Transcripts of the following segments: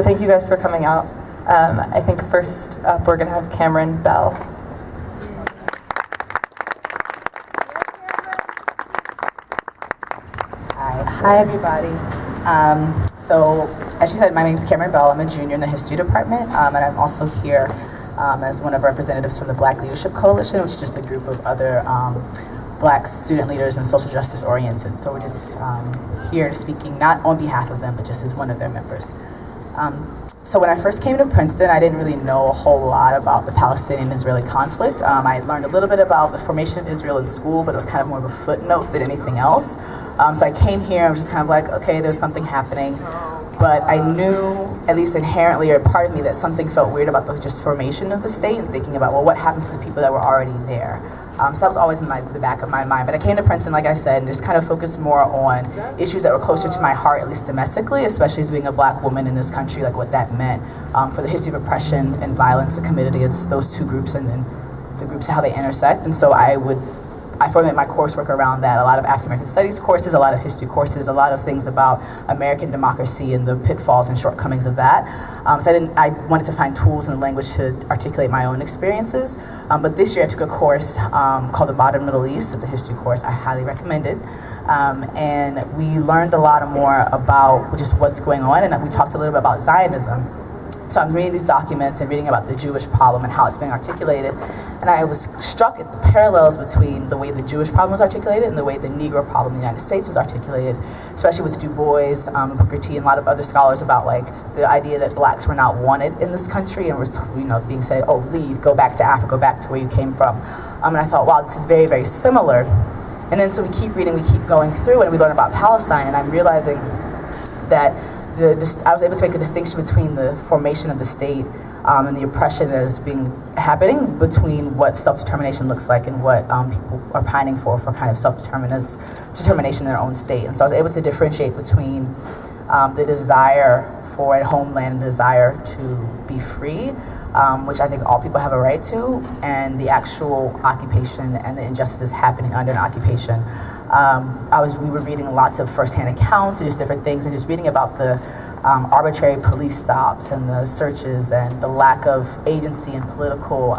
So thank you guys for coming out. I think first up we're going to have Cameron Bell. Hi everybody. So as she said, my name is Cameron Bell. I'm a junior in the history department, and I'm also here as one of the representatives from the Black Leadership Coalition, which is just a group of other Black student leaders and social justice oriented. So we're just here speaking not on behalf of them, but just as one of their members. So when I first came to Princeton, I didn't really know a whole lot about the Palestinian-Israeli conflict. I learned a little bit about the formation of Israel in school, but it was kind of more of a footnote than anything else. So I came here, I was just kind of like, okay, there's something happening. But I knew, at least inherently, or part of me, that something felt weird about the just formation of the state and thinking about, well, what happened to the people that were already there? So that was always in the back of my mind. But I came to Princeton, like I said, and just kind of focused more on issues that were closer to my heart, at least domestically, especially as being a Black woman in this country, like what that meant for the history of oppression and violence that committed against those two groups and then the groups and how they intersect. And so I formulate my coursework around that. A lot of African American studies courses, a lot of history courses, a lot of things about American democracy and the pitfalls and shortcomings of that. So I wanted to find tools and language to articulate my own experiences. But this year I took a course called The Modern Middle East. It's a history course. I highly recommend it. And we learned a lot more about just what's going on, and we talked a little bit about Zionism. So I'm reading these documents and reading about the Jewish problem and how it's being articulated. And I was struck at the parallels between the way the Jewish problem was articulated and the way the Negro problem in the United States was articulated, especially with Du Bois, Booker T, and a lot of other scholars about like the idea that Blacks were not wanted in this country and was, being said, oh, leave, go back to Africa, go back to where you came from. And I thought, wow, this is very, very similar. And then so we keep reading, we keep going through, and we learn about Palestine, and I'm realizing that I was able to make a distinction between the formation of the state and the oppression that is happening between what self-determination looks like and what people are pining for kind of self-determination in their own state. And so I was able to differentiate between the desire for a homeland and the desire to be free, which I think all people have a right to, and the actual occupation and the injustices happening under an occupation. We were reading lots of firsthand accounts and just different things, and just reading about the arbitrary police stops and the searches and the lack of agency and political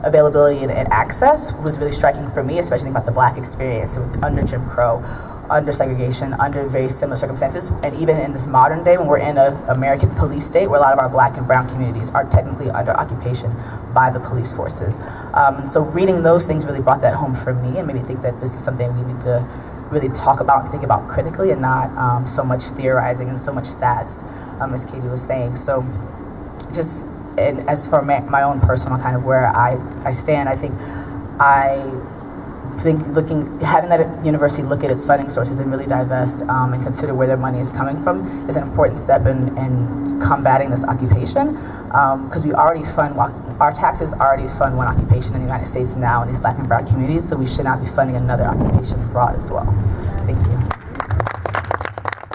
availability and access was really striking for me, especially about the Black experience under Jim Crow, under segregation, under very similar circumstances, and even in this modern day when we're in an American police state where a lot of our Black and brown communities are technically under occupation by the police forces. So reading those things really brought that home for me and made me think that this is something we need to really talk about and think about critically and not so much theorizing and so much stats, as Katie was saying. So just, and as for my own personal kind of where I stand, I think having that university look at its funding sources and really divest and consider where their money is coming from is an important step in combating this occupation, because we already fund, our taxes already fund one occupation in the United States now in these Black and brown communities, so we should not be funding another occupation abroad as well. Thank you.